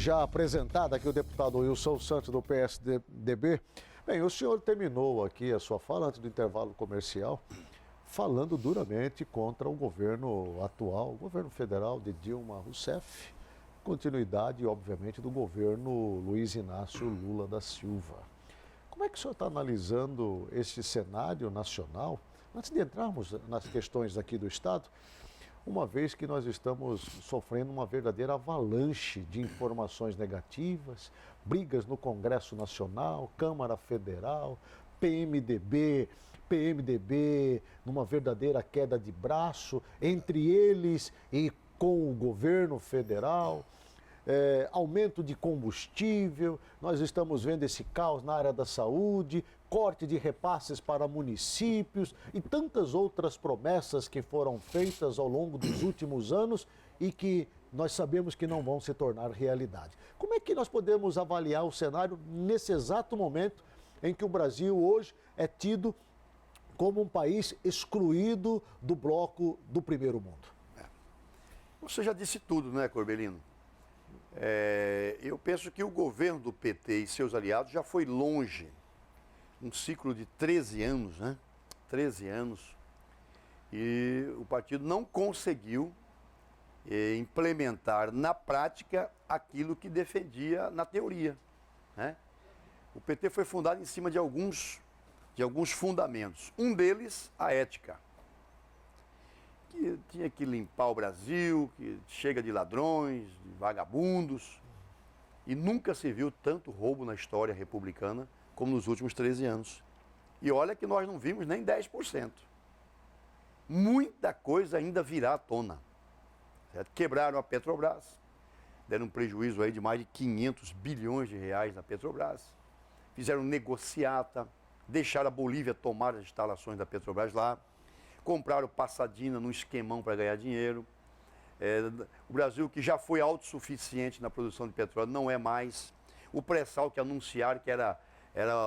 Já apresentado aqui o deputado Wilson Santos, do PSDB. Bem, o senhor terminou aqui a sua fala antes do intervalo comercial, falando duramente contra o governo atual, o governo federal de Dilma Rousseff, continuidade, obviamente, do governo Luiz Inácio Lula da Silva. Como é que o senhor está analisando esse cenário nacional, antes de entrarmos nas questões aqui do Estado, uma vez que nós estamos sofrendo uma verdadeira avalanche de informações negativas, brigas no Congresso Nacional, Câmara Federal, PMDB, numa verdadeira queda de braço entre eles e com o governo federal, aumento de combustível, nós estamos vendo esse caos na área da saúde, corte de repasses para municípios e tantas outras promessas que foram feitas ao longo dos últimos anos e que nós sabemos que não vão se tornar realidade. Como é que nós podemos avaliar o cenário nesse exato momento em que o Brasil hoje é tido como um país excluído do bloco do primeiro mundo? Você já disse tudo, né, Corbelino? Eu penso que o governo do PT e seus aliados já foi longe. Um ciclo de 13 anos, né? 13 anos. E o partido não conseguiu implementar na prática aquilo que defendia na teoria, né? O PT foi fundado em cima de alguns fundamentos. Um deles, a ética. Que tinha que limpar o Brasil, que chega de ladrões, de vagabundos. E nunca se viu tanto roubo na história republicana como nos últimos 13 anos. E olha que nós não vimos nem 10%. Muita coisa ainda virá à tona. Certo? Quebraram a Petrobras, deram um prejuízo aí de mais de 500 bilhões de reais na Petrobras. Fizeram negociata, deixaram a Bolívia tomar as instalações da Petrobras lá. Compraram Passadina num esquemão para ganhar dinheiro. O Brasil, que já foi autossuficiente na produção de petróleo, não é mais. O pré-sal que anunciaram que era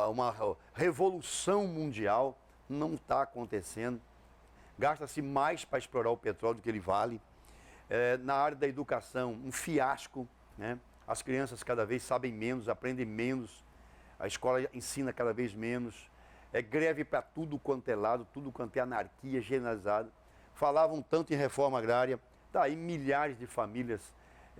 uma revolução mundial, não está acontecendo. Gasta-se mais para explorar o petróleo do que ele vale. Na área da educação, um fiasco, né? As crianças cada vez sabem menos, aprendem menos. A escola ensina cada vez menos. Greve para tudo quanto é lado, tudo quanto é anarquia generalizada. Falavam tanto em reforma agrária, tá aí milhares de famílias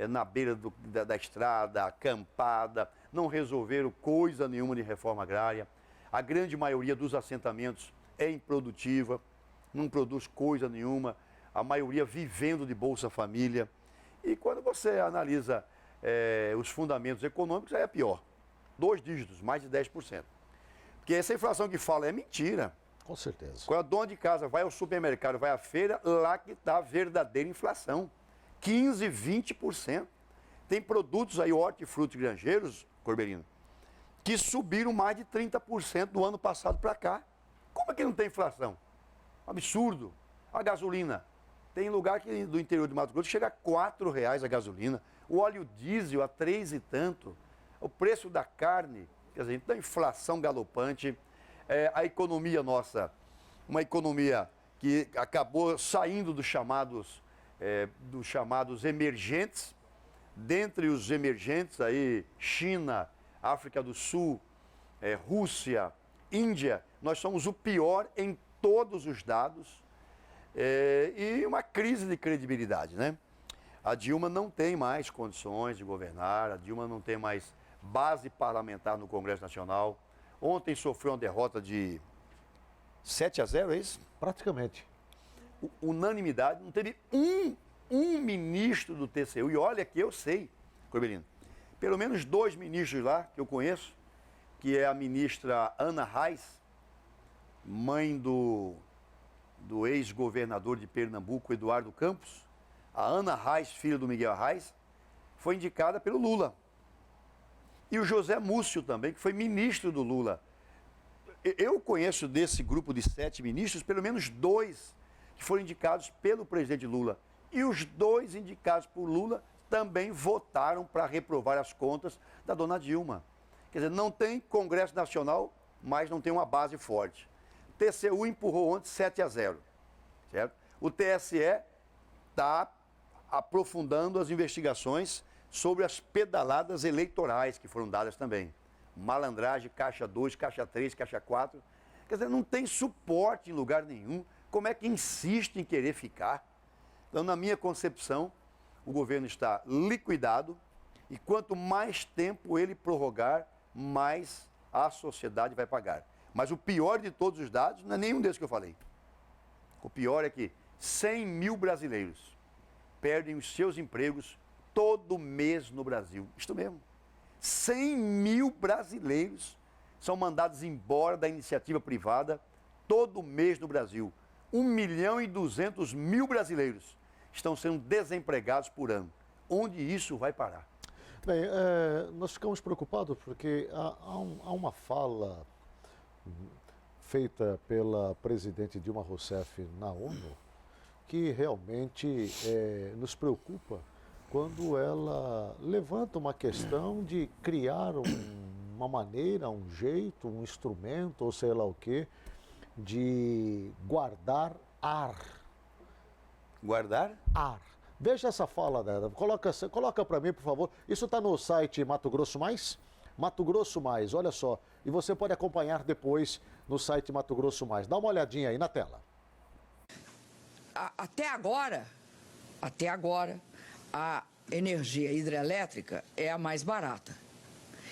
na beira da estrada, acampada, não resolveram coisa nenhuma de reforma agrária. A grande maioria dos assentamentos é improdutiva, não produz coisa nenhuma, a maioria vivendo de Bolsa Família. E quando você analisa os fundamentos econômicos, aí é pior. 2 dígitos, mais de 10%. Porque essa inflação que fala é mentira. Com certeza. Quando a dona de casa vai ao supermercado, vai à feira, lá que está a verdadeira inflação. 15%, 20%. Tem produtos aí, hortifruti granjeiros, Corbelino, que subiram mais de 30% do ano passado para cá. Como é que não tem inflação? Absurdo. A gasolina. Tem lugar do interior de Mato Grosso que chega a R$4 a gasolina. O óleo diesel a 3 e tanto. O preço da carne, quer dizer, então, inflação galopante, a economia nossa, uma economia que acabou saindo dos chamados emergentes. Dentre os emergentes aí, China, África do Sul, Rússia, Índia, nós somos o pior em todos os dados e uma crise de credibilidade, né? A Dilma não tem mais condições de governar, a Dilma não tem mais base parlamentar no Congresso Nacional. Ontem sofreu uma derrota de 7-0, é isso? Praticamente. Unanimidade, não teve um ministro do TCU, e olha que eu sei, Corbelino, pelo menos 2 ministros lá que eu conheço, que é a ministra Ana Reis, mãe do ex-governador de Pernambuco, Eduardo Campos. A Ana Reis, filha do Miguel Reis, foi indicada pelo Lula. E o José Múcio também, que foi ministro do Lula. Eu conheço desse grupo de 7 ministros, pelo menos 2 que foram indicados pelo presidente Lula. E os 2 indicados por Lula também votaram para reprovar as contas da dona Dilma. Quer dizer, não tem Congresso Nacional, mas não tem uma base forte. TCU empurrou ontem 7-0, certo? O TSE está aprofundando as investigações sobre as pedaladas eleitorais que foram dadas também. Malandragem, caixa 2, caixa 3, caixa 4. Quer dizer, não tem suporte em lugar nenhum. Como é que insiste em querer ficar? Então, na minha concepção, o governo está liquidado e quanto mais tempo ele prorrogar, mais a sociedade vai pagar. Mas o pior de todos os dados não é nenhum desses que eu falei. O pior é que 100 mil brasileiros perdem os seus empregos todo mês no Brasil. Isto mesmo. 100 mil brasileiros são mandados embora da iniciativa privada todo mês no Brasil. 1.200.000 brasileiros estão sendo desempregados por ano. Onde isso vai parar? Bem, nós ficamos preocupados porque há uma fala feita pela presidente Dilma Rousseff na ONU que realmente nos preocupa quando ela levanta uma questão de criar uma maneira, um jeito, um instrumento, ou sei lá o quê, de guardar ar. Guardar? Ar. Veja essa fala dela, coloca para mim, por favor. Isso está no site Mato Grosso Mais? Mato Grosso Mais, olha só. E você pode acompanhar depois no site Mato Grosso Mais. Dá uma olhadinha aí na tela. Até agora, a energia hidrelétrica é a mais barata,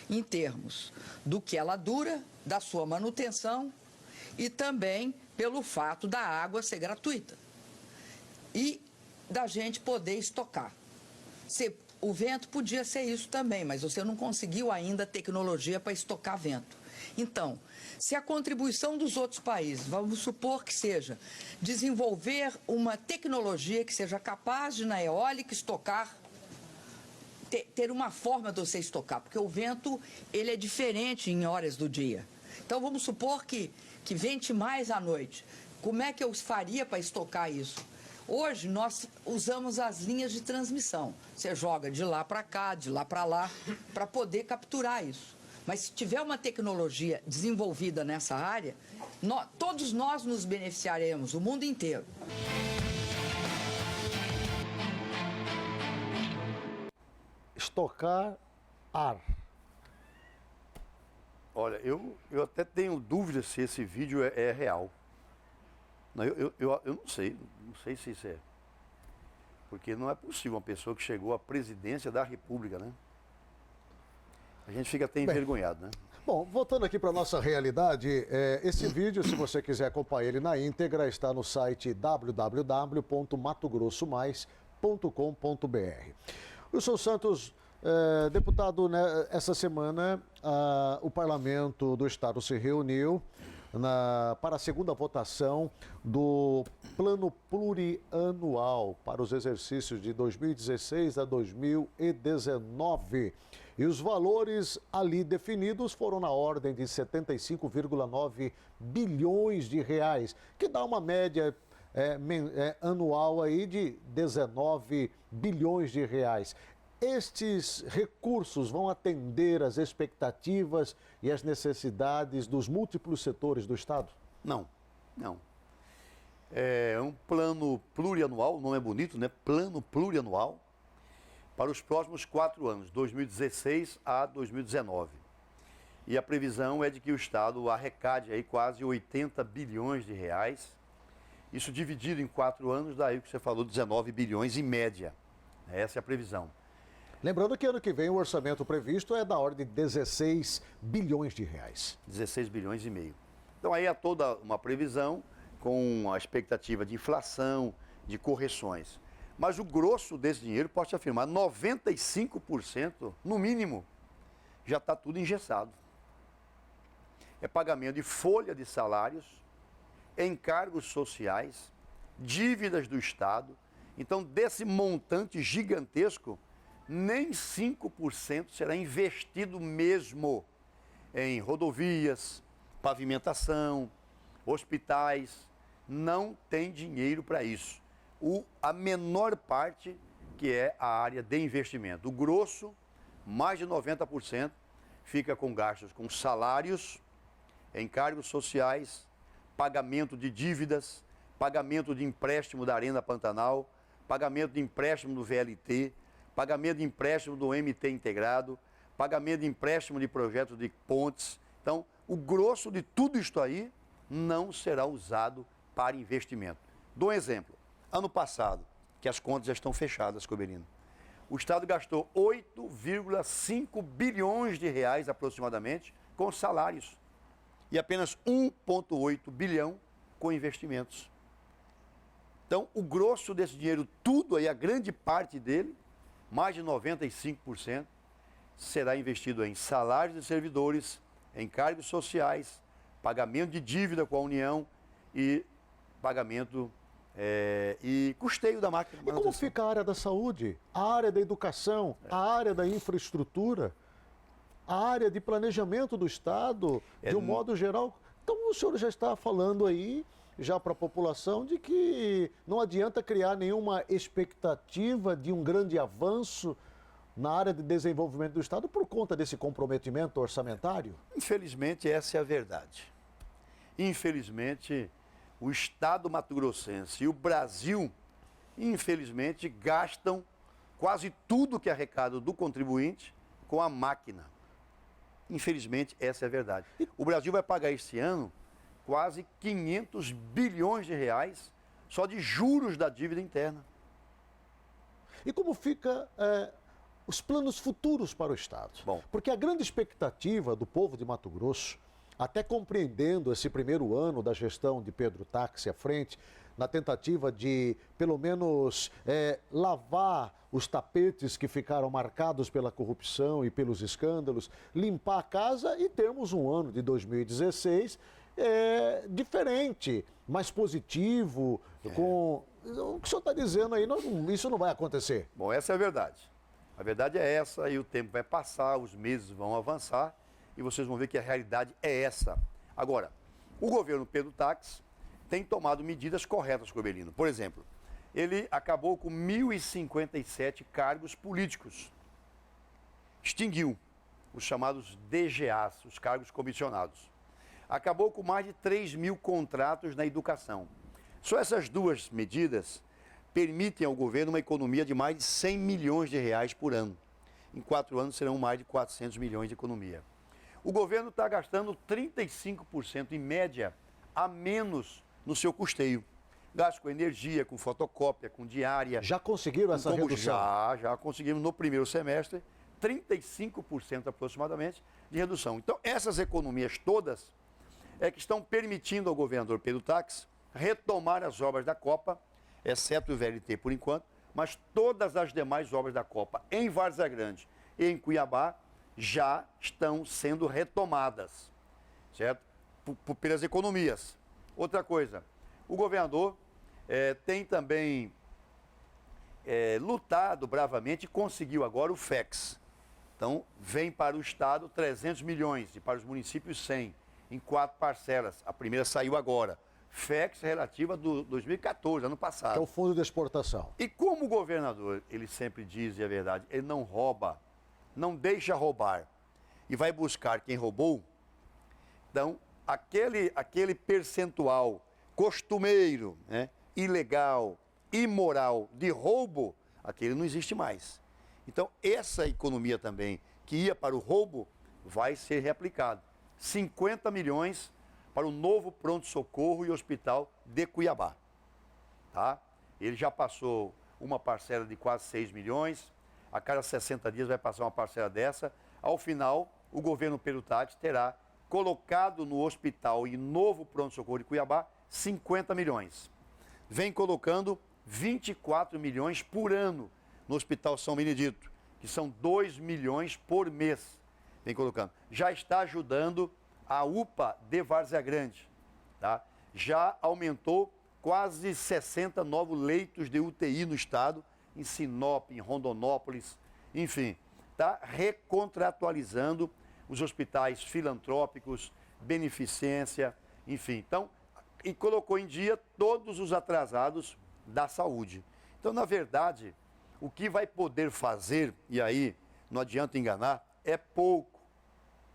em termos do que ela dura, da sua manutenção e também pelo fato da água ser gratuita e da gente poder estocar. O vento podia ser isso também, mas você não conseguiu ainda tecnologia para estocar vento. Então, se a contribuição dos outros países, vamos supor que seja desenvolver uma tecnologia que seja capaz de, na eólica, estocar, ter uma forma de você estocar, porque o vento ele é diferente em horas do dia. Então, vamos supor que vente mais à noite. Como é que eu faria para estocar isso? Hoje, nós usamos as linhas de transmissão. Você joga de lá para cá, de lá para lá, para poder capturar isso. Mas se tiver uma tecnologia desenvolvida nessa área, todos nós nos beneficiaremos, o mundo inteiro. Estocar ar. Olha, eu até tenho dúvida se esse vídeo é real. Não, eu não sei se isso é. Porque não é possível uma pessoa que chegou à presidência da República, né? A gente fica até envergonhado, né? Bom, voltando aqui para a nossa realidade, esse vídeo, se você quiser acompanhar ele na íntegra, está no site www.matogrosomais.com.br. Wilson Santos, deputado, né, essa semana o Parlamento do Estado se reuniu para a segunda votação do Plano Plurianual para os exercícios de 2016 a 2019. E os valores ali definidos foram na ordem de 75,9 bilhões de reais, que dá uma média anual aí de 19 bilhões de reais. Estes recursos vão atender às expectativas e às necessidades dos múltiplos setores do Estado? Não. É um plano plurianual, o nome é bonito, né? Plano plurianual, para os próximos 4 anos, 2016 a 2019. E a previsão é de que o Estado arrecade aí quase 80 bilhões de reais. Isso dividido em 4 anos, daí o que você falou, 19 bilhões em média. Essa é a previsão. Lembrando que ano que vem o orçamento previsto é da ordem de 16 bilhões de reais. 16 bilhões e meio. Então aí há toda uma previsão com a expectativa de inflação, de correções. Mas o grosso desse dinheiro, posso te afirmar, 95%, no mínimo, já está tudo engessado. É pagamento de folha de salários, encargos sociais, dívidas do Estado. Então, desse montante gigantesco, nem 5% será investido mesmo em rodovias, pavimentação, hospitais. Não tem dinheiro para isso. A menor parte, que é a área de investimento. O grosso, mais de 90%, fica com gastos com salários, encargos sociais, pagamento de dívidas, pagamento de empréstimo da Arena Pantanal, pagamento de empréstimo do VLT, pagamento de empréstimo do MT integrado, pagamento de empréstimo de projetos de pontes. Então, o grosso de tudo isto aí não será usado para investimento. Dou um exemplo. Ano passado, que as contas já estão fechadas, Cobelino, o Estado gastou 8,5 bilhões de reais aproximadamente com salários e apenas 1,8 bilhão com investimentos. Então, o grosso desse dinheiro, tudo aí, a grande parte dele, mais de 95%, será investido em salários de servidores, em cargos sociais, pagamento de dívida com a União e pagamento e custeio da máquina. E como fica a área da saúde, a área da educação, a área da infraestrutura, a área de planejamento do Estado, de um modo geral? Então o senhor já está falando aí, já para a população, de que não adianta criar nenhuma expectativa de um grande avanço na área de desenvolvimento do Estado por conta desse comprometimento orçamentário? Infelizmente, essa é a verdade. Infelizmente, o Estado mato-grossense e o Brasil, infelizmente, gastam quase tudo que é arrecado do contribuinte com a máquina. Infelizmente, essa é a verdade. O Brasil vai pagar esse ano quase 500 bilhões de reais só de juros da dívida interna. E como fica os planos futuros para o Estado? Bom. Porque a grande expectativa do povo de Mato Grosso, até compreendendo esse primeiro ano da gestão de Pedro Táxi à frente, na tentativa de, pelo menos, lavar os tapetes que ficaram marcados pela corrupção e pelos escândalos, limpar a casa e termos um ano de 2016 diferente, mais positivo, com... O que o senhor está dizendo aí, isso não vai acontecer. Bom, essa é a verdade. A verdade é essa, e o tempo vai passar, os meses vão avançar, e vocês vão ver que a realidade é essa. Agora, o governo Pedro Táxi tem tomado medidas corretas, Cobelino. Por exemplo, ele acabou com 1.057 cargos políticos. Extinguiu os chamados DGAs, os cargos comissionados. Acabou com mais de 3.000 contratos na educação. Só essas duas medidas permitem ao governo uma economia de mais de 100 milhões de reais por ano. Em 4 anos serão mais de 400 milhões de economia. O governo está gastando 35% em média a menos no seu custeio. Gasto com energia, com fotocópia, com diária. Já conseguiram essa redução? Já conseguimos no primeiro semestre 35% aproximadamente de redução. Então essas economias todas que estão permitindo ao governador Pedro Táxi retomar as obras da Copa, exceto o VLT por enquanto, mas todas as demais obras da Copa em Várzea Grande e em Cuiabá já estão sendo retomadas, certo? Pelas economias. Outra coisa, o governador tem também lutado bravamente e conseguiu agora o FEX. Então, vem para o Estado 300 milhões e para os municípios 100, em 4 parcelas. A primeira saiu agora. FEX relativa do 2014, ano passado. Que é o Fundo de Exportação. E como o governador, ele sempre diz, e é verdade, ele não rouba, não deixa roubar e vai buscar quem roubou, então aquele percentual costumeiro, né, ilegal, imoral, de roubo, aquele não existe mais. Então essa economia também, que ia para o roubo, vai ser reaplicada. 50 milhões para o novo pronto-socorro e hospital de Cuiabá. Tá? Ele já passou uma parcela de quase 6 milhões, a cada 60 dias vai passar uma parcela dessa. Ao final, o governo Pedro Táxi terá colocado no hospital e novo pronto-socorro de Cuiabá 50 milhões. Vem colocando 24 milhões por ano no Hospital São Benedito, que são 2 milhões por mês. Vem colocando. Já está ajudando a UPA de Várzea Grande, tá? Já aumentou quase 60 novos leitos de UTI no estado, em Sinop, em Rondonópolis, enfim, está recontratualizando os hospitais filantrópicos, beneficência, enfim. Então, e colocou em dia todos os atrasados da saúde. Então, na verdade, o que vai poder fazer, e aí não adianta enganar, é pouco.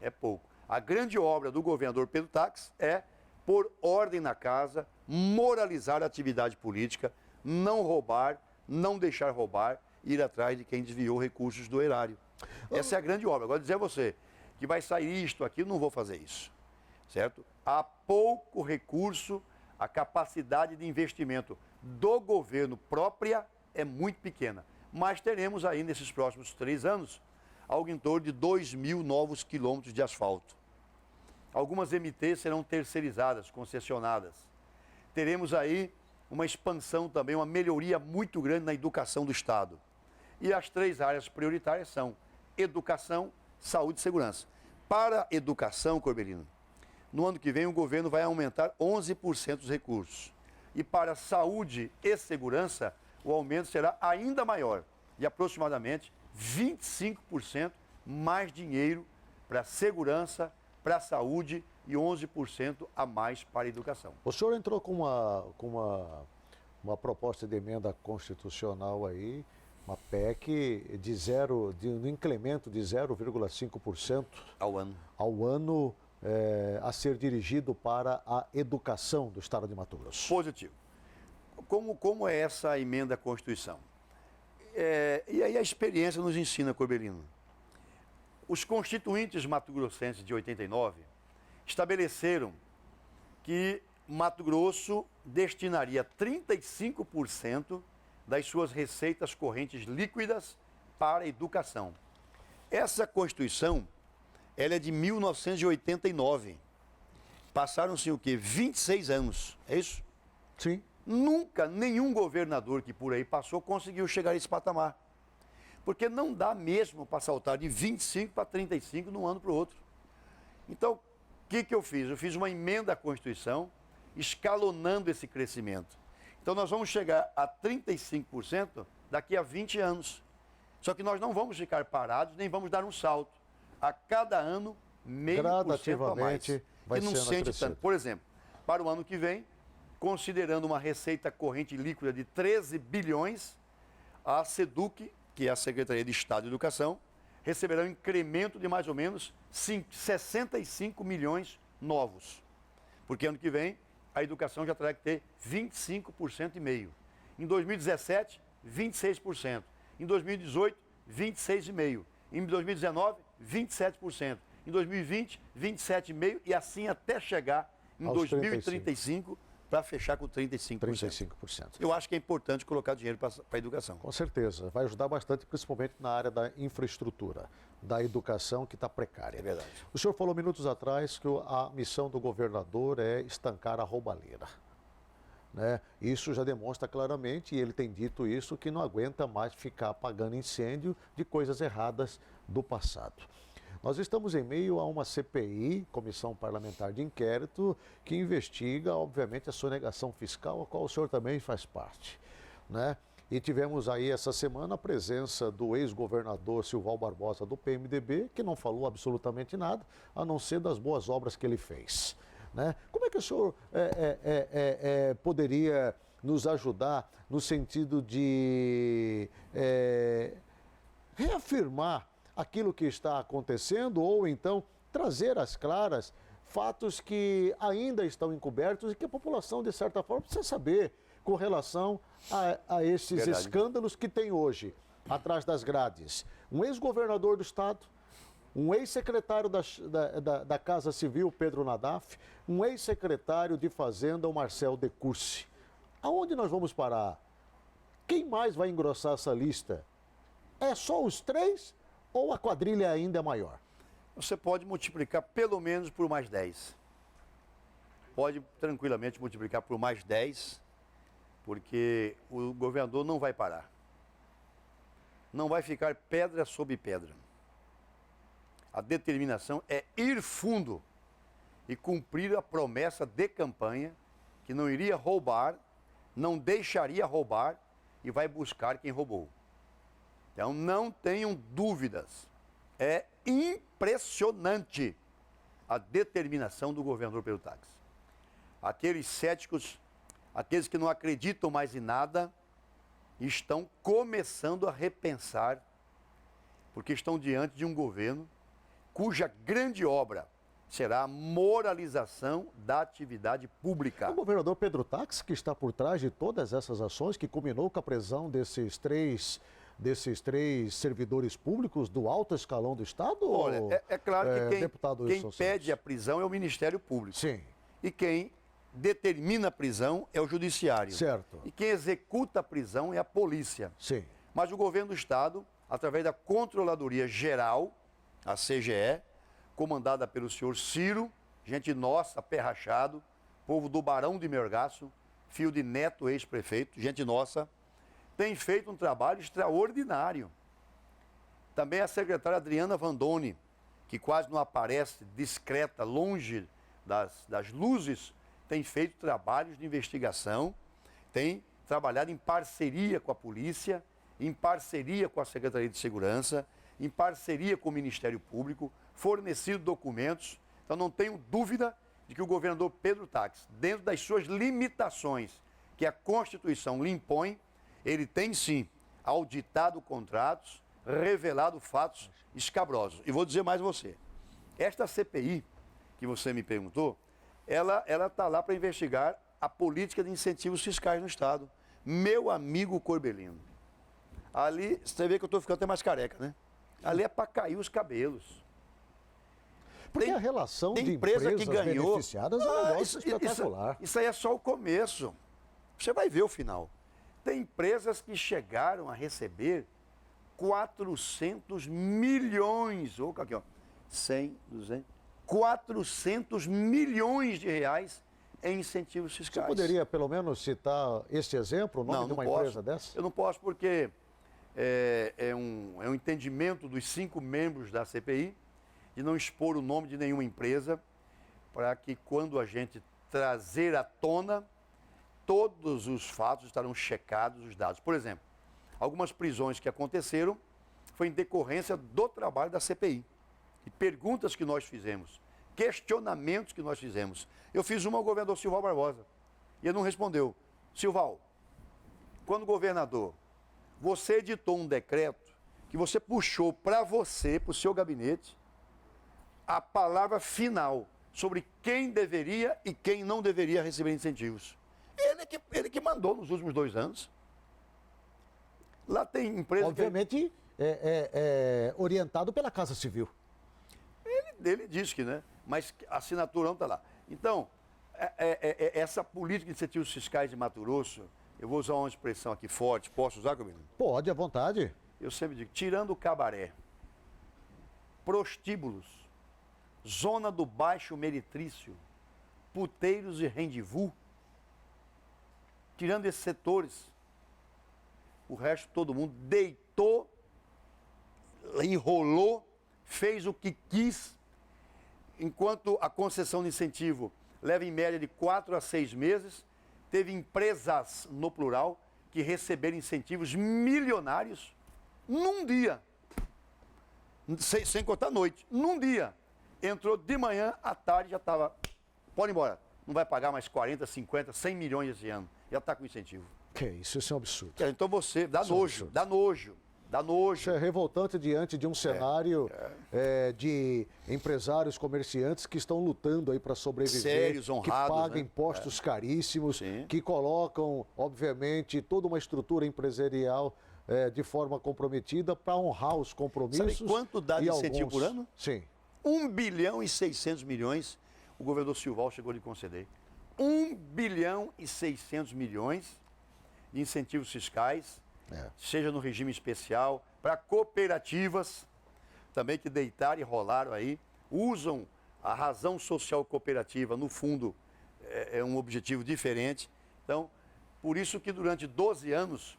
É pouco. A grande obra do governador Pedro Táxi é pôr ordem na casa, moralizar a atividade política, não roubar, não deixar roubar ir atrás de quem desviou recursos do erário. Essa é a grande obra. Agora, dizer a você que vai sair isto, aquilo, não vou fazer isso. Certo? Há pouco recurso, a capacidade de investimento do governo própria é muito pequena. Mas teremos aí, nesses próximos 3 anos, algo em torno de 2.000 novos quilômetros de asfalto. Algumas MTs serão terceirizadas, concessionadas. Teremos aí uma expansão também, uma melhoria muito grande na educação do Estado. E as 3 áreas prioritárias são educação, saúde e segurança. Para a educação, Corbelino, no ano que vem o governo vai aumentar 11% os recursos. E para saúde e segurança, o aumento será ainda maior, de aproximadamente 25% mais dinheiro para segurança, para a saúde e 11% a mais para a educação. O senhor entrou com uma proposta de emenda constitucional aí, uma PEC de um incremento de 0,5% ao ano a ser dirigido para a educação do Estado de Mato Grosso. Positivo. Como é essa emenda à Constituição? E aí a experiência nos ensina, Corbelino. Os constituintes mato-grossenses de 89 estabeleceram que Mato Grosso destinaria 35% das suas receitas correntes líquidas para a educação. Essa Constituição, ela é de 1989. Passaram-se o quê? 26 anos, é isso? Sim. Nunca nenhum governador que por aí passou conseguiu chegar a esse patamar. Porque não dá mesmo para saltar de 25 para 35 de um ano para o outro. Então, o que eu fiz? Eu fiz uma emenda à Constituição escalonando esse crescimento. Então, nós vamos chegar a 35% daqui a 20 anos. Só que nós não vamos ficar parados, nem vamos dar um salto. A cada ano, 0,5% a mais. Vai que não sente tanto. Por exemplo, para o ano que vem, considerando uma receita corrente líquida de 13 bilhões, a SEDUC, que é a Secretaria de Estado de Educação, receberá um incremento de mais ou menos 65 milhões novos. Porque ano que vem, a educação já terá que ter 25,5%. Em 2017, 26%. Em 2018, 26,5%. Em 2019, 27%. Em 2020, 27,5% e assim até chegar em 2035 para fechar com 35%. Eu acho que é importante colocar dinheiro para a educação. Com certeza. Vai ajudar bastante, principalmente na área da infraestrutura, da educação que está precária. É verdade. O senhor falou minutos atrás que a missão do governador é estancar a roubalheira. Né? Isso já demonstra claramente, e ele tem dito isso, que não aguenta mais ficar apagando incêndio de coisas erradas do passado. Nós estamos em meio a uma CPI, Comissão Parlamentar de Inquérito, que investiga, obviamente, a sonegação fiscal, a qual o senhor também faz parte. Né? E tivemos aí essa semana a presença do ex-governador Silval Barbosa do PMDB, que não falou absolutamente nada, a não ser das boas obras que ele fez. Né? Como é que o senhor poderia nos ajudar no sentido de reafirmar aquilo que está acontecendo ou então trazer às claras fatos que ainda estão encobertos e que a população, de certa forma, precisa saber com relação a esses escândalos que tem hoje atrás das grades? Um ex-governador do Estado, um ex-secretário da Casa Civil, Pedro Nadaf, um ex-secretário de Fazenda, o Marcel Decursi. Aonde nós vamos parar? Quem mais vai engrossar essa lista? É só os 3 ou a quadrilha ainda é maior? Você pode multiplicar pelo menos por mais 10. Pode tranquilamente multiplicar por mais 10, porque o governador não vai parar. Não vai ficar pedra sobre pedra. A determinação é ir fundo e cumprir a promessa de campanha que não iria roubar, não deixaria roubar e vai buscar quem roubou. Então não tenham dúvidas, é impressionante a determinação do governador Pedro Táxi. Aqueles céticos, aqueles que não acreditam mais em nada, estão começando a repensar, porque estão diante de um governo cuja grande obra será a moralização da atividade pública. O governador Pedro Táxi, que está por trás de todas essas ações, que culminou com a prisão desses 3 desses 3 servidores públicos do alto escalão do Estado? Olha, é claro que deputado quem Wilson pede Santos? a prisão é o Ministério Público. Sim, E quem determina a prisão é o Judiciário. certo. E quem executa a prisão é a polícia. Sim, Mas o governo do Estado, através da Controladoria Geral, a CGE, comandada pelo senhor Ciro, gente nossa, pé rachado, povo do Barão de Melgaço, filho de Neto, ex-prefeito, gente nossa, tem feito um trabalho extraordinário. Também a secretária Adriana Vandoni, que quase não aparece, discreta, longe das luzes, tem feito trabalhos de investigação, tem trabalhado em parceria com a polícia, em parceria com a Secretaria de Segurança, em parceria com o Ministério Público, fornecido documentos. Então não tenho dúvida de que o governador Pedro Táxi, dentro das suas limitações que a Constituição lhe impõe, ele tem sim auditado contratos, revelado fatos escabrosos. E vou dizer mais a você, esta CPI que você me perguntou, ela está lá para investigar a política de incentivos fiscais no Estado. Meu amigo Corbelino, ali, você vê que eu estou ficando até mais careca, né? Ali é para cair os cabelos. porque a relação tem de empresa empresas que ganhou. beneficiadas é um negócio espetacular. Isso aí é só o começo. Você vai ver o final. Tem empresas que chegaram a receber 400 milhões, ou aqui, ó, 100, 200, 400 milhões de reais em incentivos Você fiscais. poderia, pelo menos, citar esse exemplo, o nome de uma empresa dessa? Eu não posso porque é um entendimento dos 5 membros da CPI de não expor o nome de nenhuma empresa para que quando a gente trazer à tona, todos os fatos estarão checados, os dados. Por exemplo, algumas prisões que aconteceram foi em decorrência do trabalho da CPI. E perguntas que nós fizemos, questionamentos que nós fizemos. Eu fiz uma ao governador Silval Barbosa e ele não respondeu. Silval, quando governador, você editou um decreto que você puxou para você, para o seu gabinete, a palavra final sobre quem deveria e quem não deveria receber incentivos. Ele que mandou nos últimos 2 anos. Lá tem empresa Obviamente, é orientado pela Casa Civil. Ele diz que, né? Mas a assinatura não está lá. Então, essa política de incentivos fiscais de Mato Grosso, eu vou usar uma expressão aqui forte, posso usar, Camilo? Pode, à vontade. Eu sempre digo, tirando o cabaré, prostíbulos, zona do baixo meretrício, puteiros e rendezvous, tirando esses setores, o resto todo mundo deitou, enrolou, fez o que quis, enquanto a concessão de incentivo leva em média de 4 a 6 meses, teve empresas, no plural, que receberam incentivos milionários num dia, sem contar a noite, num dia. Entrou de manhã, à tarde já estava, pode ir embora, não vai pagar mais 40, 50, 100 milhões esse ano, já está com incentivo. Que isso é um absurdo. Então você, dá Isso é um nojo, absurdo. dá nojo, dá nojo. Isso é revoltante diante de um cenário de empresários, comerciantes que estão lutando aí para sobreviver, Sérios, honrados, que pagam né? impostos caríssimos, Sim. que colocam, obviamente, toda uma estrutura empresarial de forma comprometida para honrar os compromissos. Sabe quanto dá de e incentivo por ano? Sim. 1 bilhão e 600 milhões, o governador Silval chegou a lhe conceder. 1 bilhão e 600 milhões de incentivos fiscais, seja no regime especial, para cooperativas, também que deitaram e rolaram aí, usam a razão social cooperativa, no fundo, é um objetivo diferente. Então, por isso que durante 12 anos,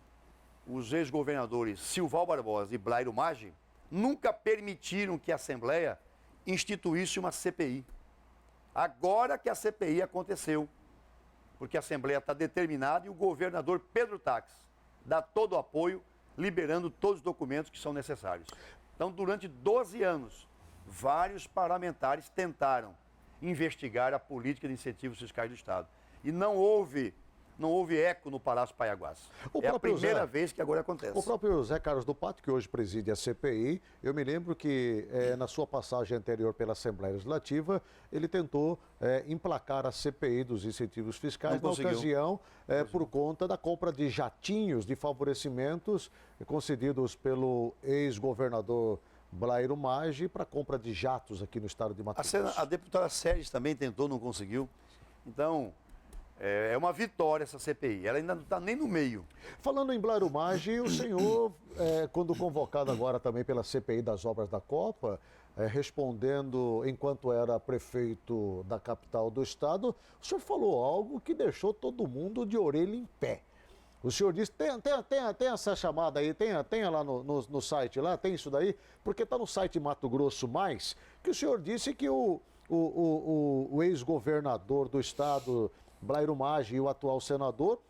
os ex-governadores Silval Barbosa e Blairo Maggi nunca permitiram que a Assembleia instituísse uma CPI. Agora que a CPI aconteceu, porque a Assembleia está determinada e o governador Pedro Táxi dá todo o apoio, liberando todos os documentos que são necessários. Então, durante 12 anos, vários parlamentares tentaram investigar a política de incentivos fiscais do Estado. E não houve não houve eco no Palácio Paiaguás. É a primeira vez que agora acontece. O próprio Zé Carlos do Pátio, que hoje preside a CPI, eu me lembro que na sua passagem anterior pela Assembleia Legislativa, ele tentou emplacar a CPI dos incentivos fiscais na ocasião, por conta da compra de jatinhos de favorecimentos concedidos pelo ex-governador Blairo Maggi para compra de jatos aqui no estado de Mato Grosso. A deputada Sérgio também tentou, não conseguiu. Então, é uma vitória essa CPI. Ela ainda não está nem no meio. Falando em Blairo Maggi, o senhor, quando convocado agora também pela CPI das obras da Copa, respondendo enquanto era prefeito da capital do estado, o senhor falou algo que deixou todo mundo de orelha em pé. O senhor disse, tem essa chamada aí, tenha lá no site, lá, tem isso daí, porque está no site Mato Grosso Mais, que o senhor disse que o ex-governador do estado, Blairo Maggi, e o atual senador,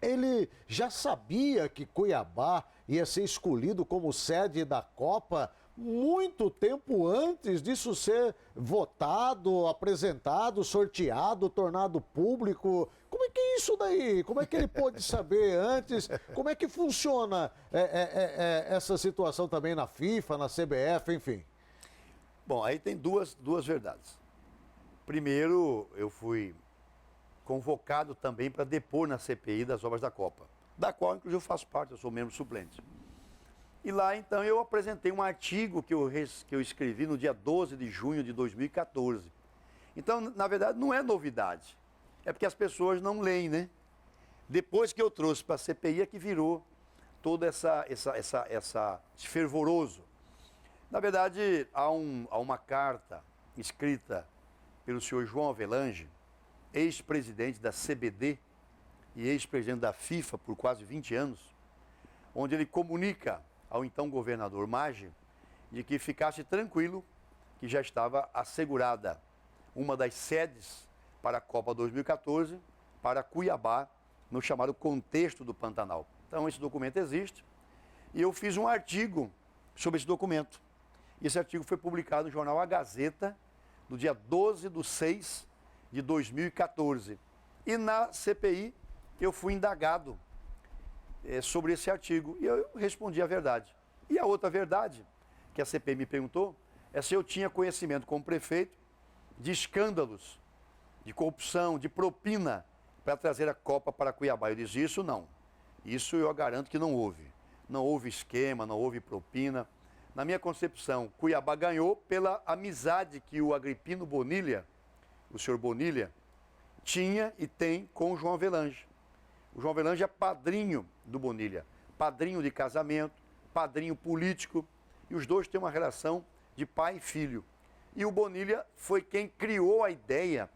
ele já sabia que Cuiabá ia ser escolhido como sede da Copa muito tempo antes disso ser votado, apresentado, sorteado, tornado público. Como é que é isso daí? Como é que ele pôde saber antes? Como é que funciona essa situação também na FIFA, na CBF, enfim? Bom, aí tem duas verdades. Primeiro, eu fui convocado também para depor na CPI das obras da Copa, da qual, inclusive, eu faço parte, eu sou membro suplente. E lá, então, eu apresentei um artigo que eu escrevi no dia 12 de junho de 2014. Então, na verdade, não é novidade. É porque as pessoas não leem, né? Depois que eu trouxe para a CPI é que virou todo esse fervoroso. Na verdade, há uma carta escrita pelo senhor João Avelange, ex-presidente da CBD e ex-presidente da FIFA por quase 20 anos, onde ele comunica ao então governador Maggi de que ficasse tranquilo que já estava assegurada uma das sedes para a Copa 2014 para Cuiabá, no chamado contexto do Pantanal. Então esse documento existe e eu fiz um artigo sobre esse documento. E esse artigo foi publicado no jornal A Gazeta no dia 12/6 de 2014. E na CPI eu fui indagado sobre esse artigo e eu respondi a verdade. E a outra verdade que a CPI me perguntou é se eu tinha conhecimento como prefeito de escândalos, de corrupção, de propina para trazer a Copa para Cuiabá. Eu disse, isso não. Isso eu garanto que não houve. Não houve esquema, não houve propina. Na minha concepção, Cuiabá ganhou pela amizade que o Agripino Bonilha, o senhor Bonilha, tinha e tem com o João Avelange. O João Avelange é padrinho do Bonilha, padrinho de casamento, padrinho político, e os dois têm uma relação de pai e filho. E o Bonilha foi quem criou a ideia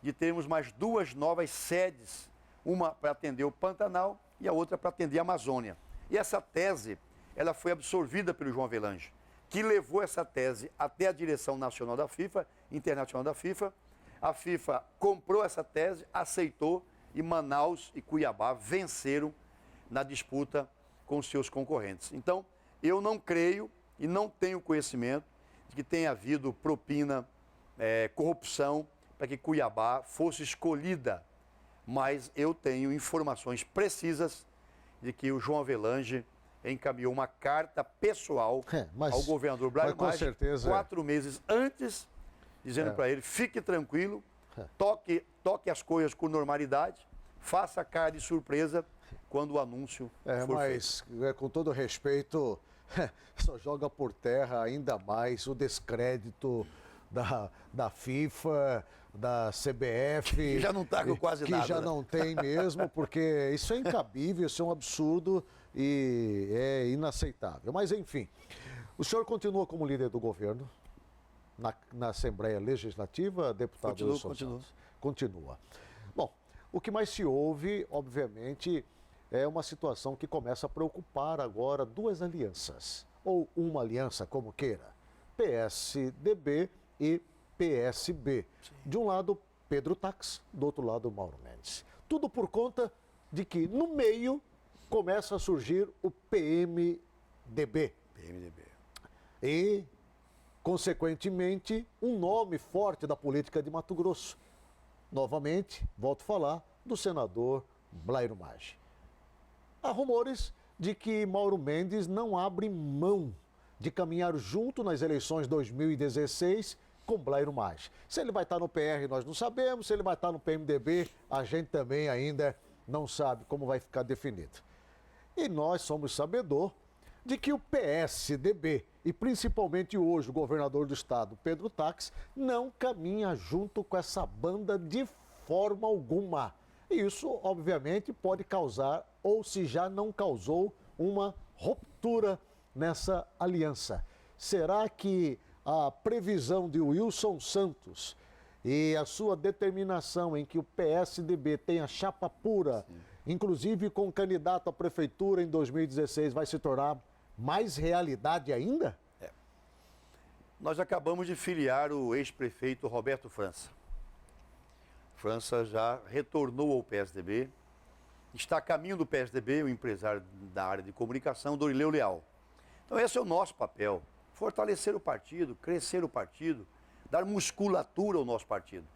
de termos mais duas novas sedes, uma para atender o Pantanal e a outra para atender a Amazônia. E essa tese, ela foi absorvida pelo João Avelange, que levou essa tese até a direção nacional da FIFA, internacional da FIFA. A FIFA comprou essa tese, aceitou, e Manaus e Cuiabá venceram na disputa com os seus concorrentes. Então, eu não creio e não tenho conhecimento de que tenha havido propina, corrupção, para que Cuiabá fosse escolhida. Mas eu tenho informações precisas de que o João Avelange encaminhou uma carta pessoal ao governador Blairo Maggi 4 meses antes, dizendo para ele, fique tranquilo, toque as coisas com normalidade, faça a cara de surpresa quando o anúncio for mas, feito. Com todo respeito, só joga por terra ainda mais o descrédito da FIFA, da CBF. Que já não está com quase nada. Que já não tem mesmo, porque isso é incabível, isso é um absurdo e é inaceitável. Mas, enfim, o senhor continua como líder do governo na Assembleia Legislativa, deputado Wilson Santos? Continua. Bom, o que mais se ouve, obviamente, é uma situação que começa a preocupar agora duas alianças, ou uma aliança, como queira, PSDB e PSB. Sim. De um lado, Pedro Tax, do outro lado, Mauro Mendes. Tudo por conta de que, no meio, começa a surgir o PMDB. E, consequentemente, um nome forte da política de Mato Grosso. Novamente, volto a falar, do senador Blairo Maggi. Há rumores de que Mauro Mendes não abre mão de caminhar junto nas eleições 2016 com Blairo Maggi. Se ele vai estar no PR, nós não sabemos. Se ele vai estar no PMDB, a gente também ainda não sabe como vai ficar definido. E nós somos sabedor de que o PSDB, e principalmente hoje o governador do estado, Pedro Táxi, não caminha junto com essa banda de forma alguma. E isso, obviamente, pode causar, ou se já não causou, uma ruptura nessa aliança. Será que a previsão de Wilson Santos e a sua determinação em que o PSDB tenha chapa pura, inclusive com candidato à prefeitura em 2016, vai se tornar mais realidade ainda? Nós acabamos de filiar o ex-prefeito Roberto França. França já retornou ao PSDB, está a caminho do PSDB, o empresário da área de comunicação, Dorileu Leal. Então esse é o nosso papel, fortalecer o partido, crescer o partido, dar musculatura ao nosso partido.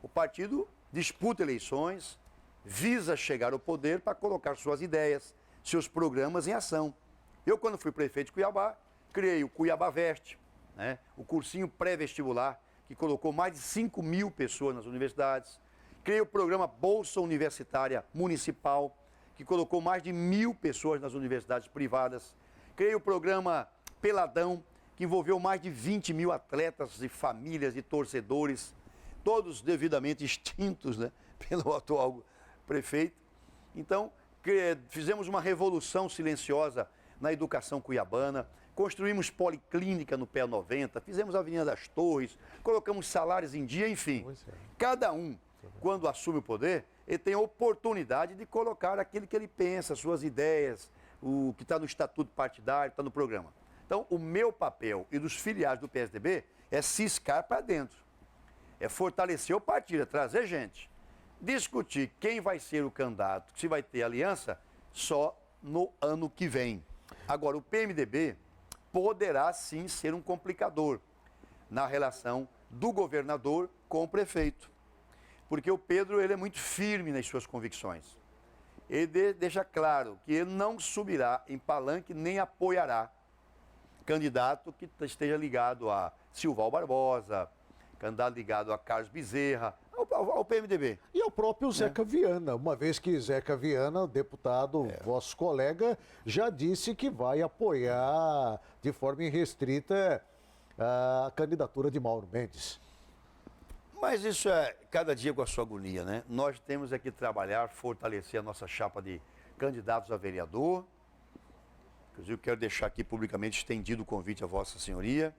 O partido disputa eleições, visa chegar ao poder para colocar suas ideias, seus programas em ação. Eu, quando fui prefeito de Cuiabá, criei o Cuiabá Veste, né? O cursinho pré-vestibular, que colocou mais de 5.000 pessoas nas universidades. Criei o programa Bolsa Universitária Municipal, que colocou mais de 1.000 pessoas nas universidades privadas. Criei o programa Peladão, que envolveu mais de 20.000 atletas e famílias e torcedores, todos devidamente extintos, né, pelo atual prefeito. Então, fizemos uma revolução silenciosa na educação cuiabana, construímos policlínica no PE 90, fizemos a Avenida das Torres, colocamos salários em dia, enfim. Cada um, quando assume o poder, ele tem a oportunidade de colocar aquilo que ele pensa, suas ideias, o que está no estatuto partidário, está no programa. Então, o meu papel e dos filiados do PSDB é ciscar para dentro, é fortalecer o partido, é trazer gente, discutir quem vai ser o candidato, se vai ter aliança, só no ano que vem. Agora, o PMDB poderá sim ser um complicador na relação do governador com o prefeito. Porque o Pedro ele é muito firme nas suas convicções. Ele deixa claro que ele não subirá em palanque nem apoiará candidato que esteja ligado a Silval Barbosa, candidato ligado a Carlos Bezerra, ao PMDB. E ao próprio Zeca Viana, uma vez que Zeca Viana, deputado, vosso colega, já disse que vai apoiar de forma irrestrita a candidatura de Mauro Mendes. Mas isso é cada dia com a sua agonia, né? Nós temos que trabalhar, fortalecer a nossa chapa de candidatos a vereador. Inclusive, eu quero deixar aqui publicamente estendido o convite a Vossa Senhoria,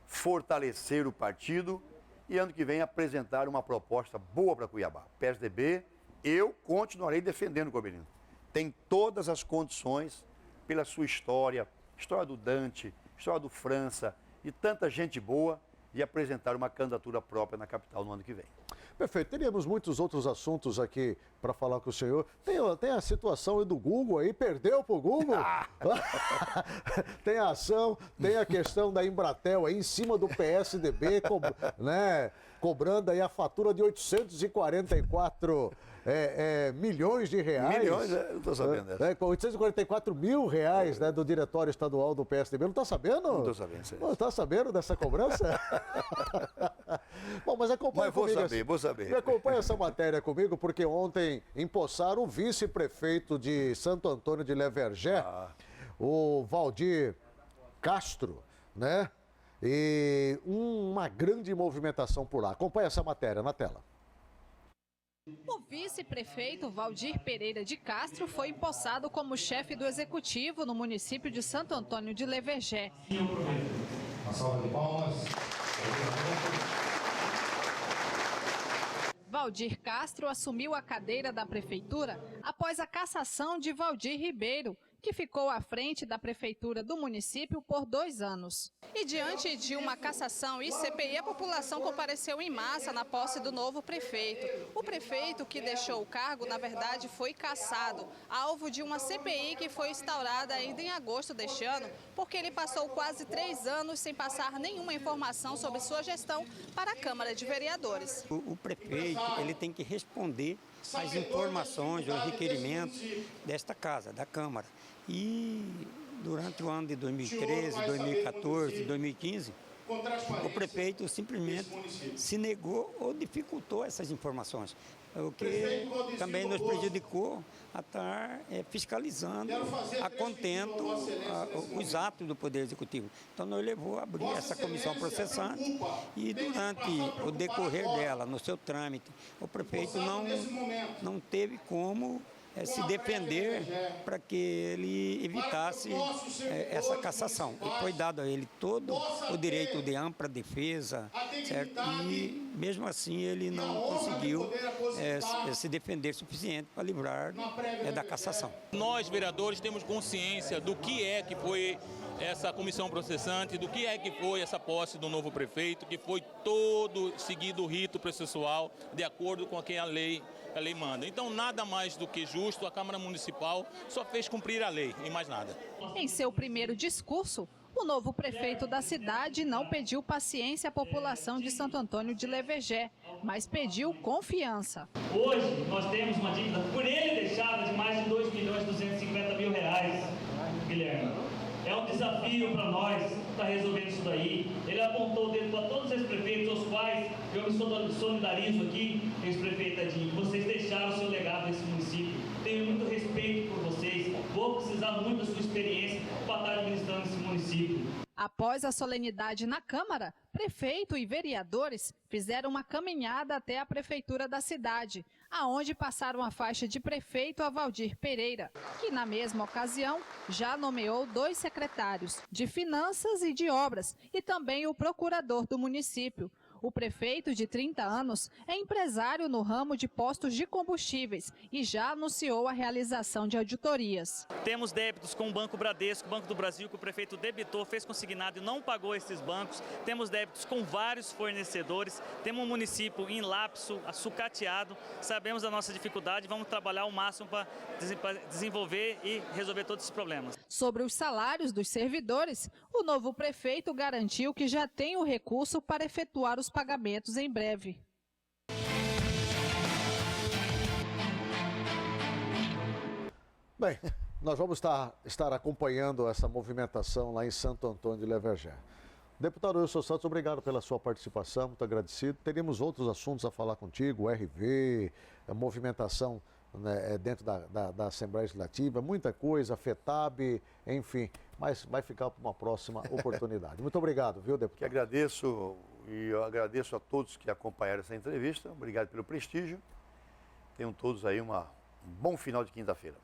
fortalecer o partido e ano que vem apresentar uma proposta boa para Cuiabá. PSDB, eu continuarei defendendo, Gobelino. Tem todas as condições pela sua história, história do Dante, história do França e tanta gente boa de apresentar uma candidatura própria na capital no ano que vem. Perfeito. Teríamos muitos outros assuntos aqui para falar com o senhor. Tem a situação do Google aí, perdeu para o Google? Tem a ação, tem a questão da Embratel aí em cima do PSDB, né, cobrando aí a fatura de 844 milhões de reais. Milhões, eu não estou sabendo dessa. 844 mil reais, né, do Diretório Estadual do PSDB. Não está sabendo? Não estou sabendo. Não está sabendo dessa cobrança? Bom, mas acompanha comigo. Vou saber. Acompanha essa matéria comigo, porque ontem empossaram o vice-prefeito de Santo Antônio de Levergé, o Valdir Castro, né? E uma grande movimentação por lá. Acompanha essa matéria na tela. O vice-prefeito Valdir Pereira de Castro foi empossado como chefe do executivo no município de Santo Antônio de Levergé. Uma salva de palmas. Valdir Castro assumiu a cadeira da prefeitura após a cassação de Valdir Ribeiro, que ficou à frente da prefeitura do município por 2 anos. E diante de uma cassação e CPI, a população compareceu em massa na posse do novo prefeito. O prefeito que deixou o cargo, na verdade, foi cassado, alvo de uma CPI que foi instaurada ainda em agosto deste ano, porque ele passou quase 3 anos sem passar nenhuma informação sobre sua gestão para a Câmara de Vereadores. O prefeito ele tem que responder as informações, os requerimentos desta casa, da Câmara. E durante o ano de 2013, 2014, 2015, o prefeito simplesmente se negou ou dificultou essas informações, o que também nos prejudicou a estar fiscalizando a contento os atos do Poder Executivo. Então, nos levou a abrir essa comissão processante e, durante o decorrer dela, no seu trâmite, o prefeito não teve como se defender para que ele evitasse essa cassação. E foi dado a ele todo o direito de ampla defesa, certo? E mesmo assim ele não conseguiu se defender suficiente para livrar da cassação. Nós, vereadores, temos consciência do que foi essa comissão processante, do que foi essa posse do novo prefeito, que foi todo seguido o rito processual de acordo com o que a lei manda. Então, nada mais do que justo, a Câmara Municipal só fez cumprir a lei e mais nada. Em seu primeiro discurso, o novo prefeito da cidade não pediu paciência à população de Santo Antônio de Levegé, mas pediu confiança. Hoje nós temos uma dívida por ele deixada de mais de 2.250.000 reais, Guilherme. É um desafio para nós estar resolvendo isso daí. Ele apontou o dedo para todos os prefeitos, aos quais eu me solidarizo aqui, ex-prefeito Edinho. Vocês deixaram o seu legado nesse município. Tenho muito respeito por vocês. Vou precisar muito da sua experiência para estar administrando esse município. Após a solenidade na Câmara, prefeito e vereadores fizeram uma caminhada até a prefeitura da cidade, aonde passaram a faixa de prefeito a Valdir Pereira, que na mesma ocasião já nomeou 2 secretários de Finanças e de Obras e também o procurador do município. O prefeito, de 30 anos, é empresário no ramo de postos de combustíveis e já anunciou a realização de auditorias. Temos débitos com o Banco Bradesco, Banco do Brasil, que o prefeito debitou, fez consignado e não pagou esses bancos. Temos débitos com vários fornecedores. Temos um município em lapso, sucateado. Sabemos da nossa dificuldade, vamos trabalhar ao máximo para desenvolver e resolver todos esses problemas. Sobre os salários dos servidores, o novo prefeito garantiu que já tem o recurso para efetuar os pagamentos em breve. Bem, nós vamos estar acompanhando essa movimentação lá em Santo Antônio de Levegé. Deputado Wilson Santos, obrigado pela sua participação, muito agradecido. Teríamos outros assuntos a falar contigo, RV, a movimentação, né, dentro da Assembleia Legislativa, muita coisa, FETAB, enfim, mas vai ficar para uma próxima oportunidade. Muito obrigado, viu, deputado? Que agradeço, e eu agradeço a todos que acompanharam essa entrevista. Obrigado pelo prestígio. Tenham todos aí um bom final de quinta-feira.